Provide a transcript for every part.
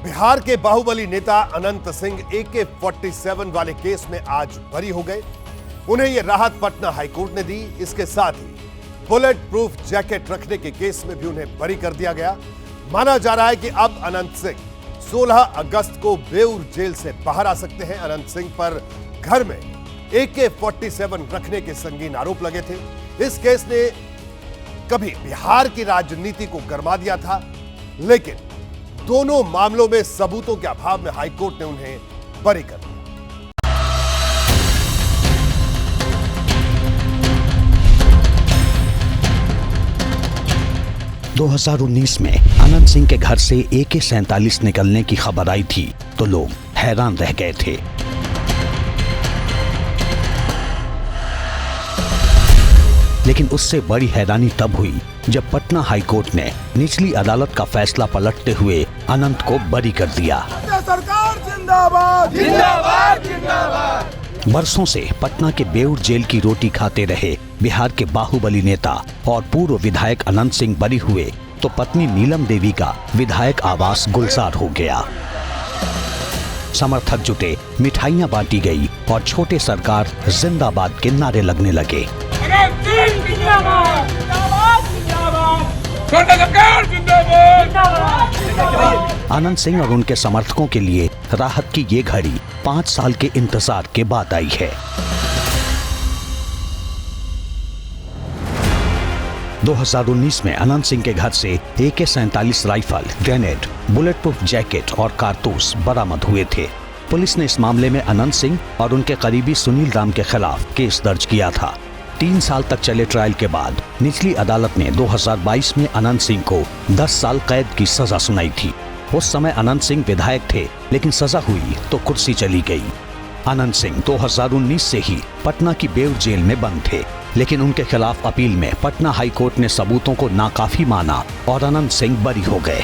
बिहार के बाहुबली नेता अनंत सिंह AK-47 वाले केस में आज बरी हो गए। उन्हें यह राहत पटना हाईकोर्ट ने दी। इसके साथ ही बुलेट प्रूफ जैकेट रखने के केस में भी उन्हें बरी कर दिया गया। माना जा रहा है कि अब अनंत सिंह 16 अगस्त को बेऊर जेल से बाहर आ सकते हैं। अनंत सिंह पर घर में AK-47 रखने के संगीन आरोप लगे थे। इस केस ने कभी बिहार की राजनीति को गरमा दिया था, लेकिन दोनों मामलों में सबूतों के अभाव में हाईकोर्ट ने उन्हें बरी कर दिया। – 2019 में अनंत सिंह के घर से AK-47 निकलने की खबर आई थी तो लोग हैरान रह गए थे। लेकिन उससे बड़ी हैरानी तब हुई जब पटना हाईकोर्ट ने निचली अदालत का फैसला पलटते हुए अनंत को बरी कर दिया। सरकार जिंदाबाद जिंदाबाद जिंदाबाद। बरसों से पटना के बेऊर जेल की रोटी खाते रहे बिहार के बाहुबली नेता और पूर्व विधायक अनंत सिंह बरी हुए तो पत्नी नीलम देवी का विधायक आवास गुलजार हो गया। समर्थक जुटे, मिठाइयां बांटी गई और छोटे सरकार जिंदाबाद के नारे लगने लगे। अनंत सिंह और उनके समर्थकों के लिए राहत की ये घड़ी 5 साल के इंतजार के बाद आई है। 2019 में अनंत सिंह के घर से AK-47 rifle, grenade, bullet proof jacket और कारतूस बरामद हुए थे। पुलिस ने इस मामले में अनंत सिंह और उनके करीबी सुनील राम के खिलाफ केस दर्ज किया था। 3 साल तक चले ट्रायल के बाद निचली अदालत ने 2022 में अनंत सिंह को 10 साल कैद की सजा सुनाई थी। उस समय अनंत सिंह विधायक थे, लेकिन सजा हुई तो कुर्सी चली गई। अनंत सिंह 2019 से ही पटना की बेऊर जेल में बंद थे, लेकिन उनके खिलाफ अपील में पटना हाईकोर्ट ने सबूतों को नाकाफी माना और अनंत सिंह बरी हो गए।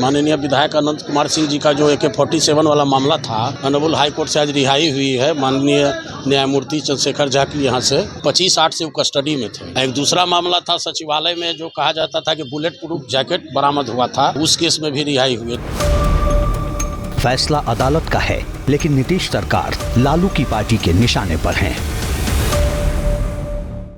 माननीय विधायक अनंत कुमार सिंह जी का जो AK-47 वाला मामला था, ऑनरेबल हाई कोर्ट से आज रिहाई हुई है। माननीय न्यायमूर्ति चंद्रशेखर झा की यहाँ से 25/8 से वो कस्टडी में थे। एक दूसरा मामला था सचिवालय में, जो कहा जाता था कि बुलेट प्रूफ जैकेट बरामद हुआ था, उस केस में भी रिहाई हुई। फैसला अदालत का है, लेकिन नीतीश सरकार लालू की पार्टी के निशाने पर है।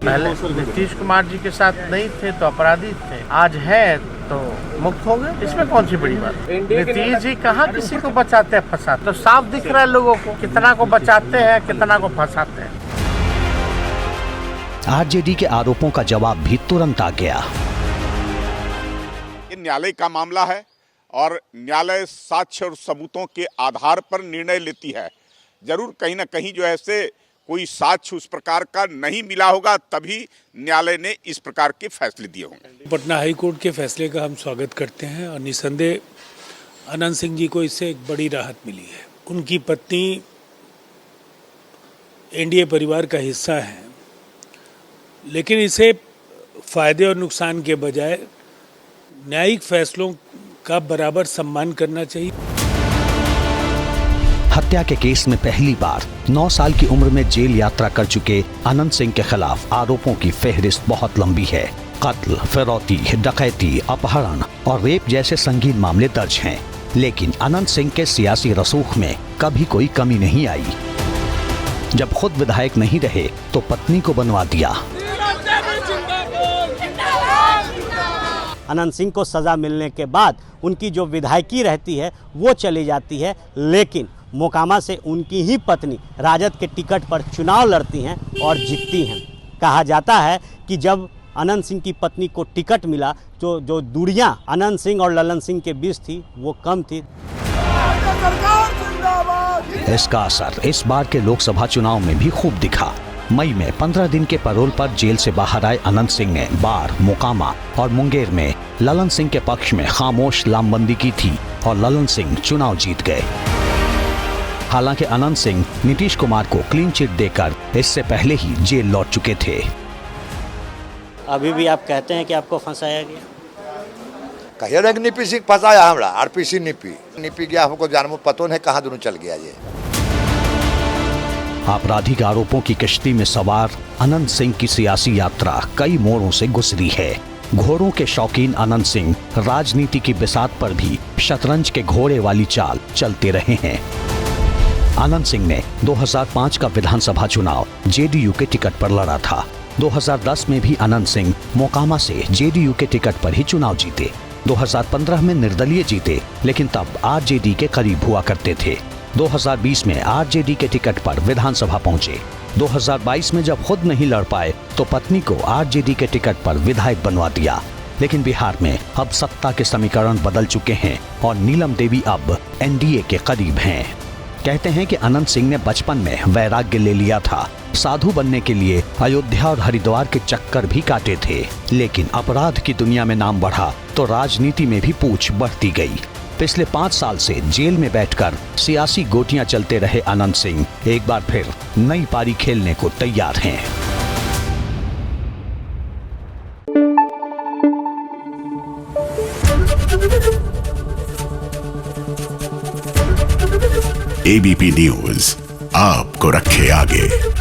पहले नीतीश कुमार जी के साथ नहीं थे तो अपराधी थे, आज है तो मुक्त हो गए। इसमें कौन सी बड़ी बात? नीतीश जी कहाँ किसी को बचाते हैं फंसाते, तो साफ दिख रहा है लोगों को कितना को बचाते हैं कितना को फंसाते हैं। आरजेडी के आरोपों का जवाब भी तुरंत आ गया। ये न्यायालय का मामला है और न्यायालय साक्ष्य और सबूतों के आधार पर निर्णय लेती है। जरूर कहीं ना कहीं जो है से कोई साक्ष्य उस प्रकार का नहीं मिला होगा, तभी न्यायालय ने इस प्रकार के फैसले दिए होंगे। पटना हाई कोर्ट के फैसले का हम स्वागत करते हैं और निसंदेह अनंत सिंह जी को इससे एक बड़ी राहत मिली है। उनकी पत्नी NDA परिवार का हिस्सा है, लेकिन इसे फायदे और नुकसान के बजाय न्यायिक फैसलों का बराबर सम्मान करना चाहिए। हत्या के केस में पहली बार 9 साल की उम्र में जेल यात्रा कर चुके अनंत सिंह के खिलाफ आरोपों की फेहरिस्त बहुत लंबी है। कत्ल, फिरौती, डकैती, अपहरण और रेप जैसे संगीन मामले दर्ज हैं, लेकिन अनंत सिंह के सियासी रसूख में कभी कोई कमी नहीं आई। जब खुद विधायक नहीं रहे तो पत्नी को बनवा दिया। अनंत सिंह को सजा मिलने के बाद उनकी जो विधायकी रहती है वो चली जाती है, लेकिन मोकामा से उनकी ही पत्नी राजद के टिकट पर चुनाव लड़ती हैं और जीतती हैं। कहा जाता है कि जब अनंत सिंह की पत्नी को टिकट मिला तो जो दूरियां अनंत सिंह और ललन सिंह के बीच थी वो कम थी। इसका असर इस बार के लोकसभा चुनाव में भी खूब दिखा। मई में 15 दिन के पैरोल पर जेल से बाहर आए अनंत सिंह ने बार, मोकामा और मुंगेर में ललन सिंह के पक्ष में खामोश लामबंदी की थी और ललन सिंह चुनाव जीत गए। हालांकि अनंत सिंह नीतीश कुमार को क्लीन चिट देकर इससे पहले ही जेल लौट चुके थे। अभी भी आप कहते हैं कि आपको फंसाया गया? कहिए ना कि नीपी सिंह फंसाया हमरा, RPC नीपी गया, हमको जानबूझ पतो नहीं कहाँ दोनों चल गया। ये आपराधिक आरोपों की कश्ती में सवार अनंत सिंह की सियासी यात्रा कई मोड़ों से गुजरी है। घोड़ों के शौकीन अनंत सिंह राजनीति की बिसात पर भी शतरंज के घोड़े वाली चाल चलते रहे हैं। अनंत सिंह ने 2005 का विधानसभा चुनाव जेडीयू के टिकट पर लड़ा था। 2010 में भी अनंत सिंह मोकामा से जेडीयू के टिकट पर ही चुनाव जीते। 2015 में निर्दलीय जीते, लेकिन तब आरजेडी के करीब हुआ करते थे। 2020 में आरजेडी के टिकट पर विधानसभा पहुंचे। 2022 में जब खुद नहीं लड़ पाए तो पत्नी को आरजेडी के टिकट पर विधायक बनवा दिया। लेकिन बिहार में अब सत्ता के समीकरण बदल चुके हैं और नीलम देवी अब एनडीए के करीब हैं। कहते हैं कि अनंत सिंह ने बचपन में वैराग्य ले लिया था। साधु बनने के लिए अयोध्या और हरिद्वार के चक्कर भी काटे थे, लेकिन अपराध की दुनिया में नाम बढ़ा तो राजनीति में भी पूछ बढ़ती गई। पिछले 5 साल से जेल में बैठकर सियासी गोटियां चलते रहे अनंत सिंह एक बार फिर नई पारी खेलने को तैयार हैं। एबीपी न्यूज आपको रखे आगे।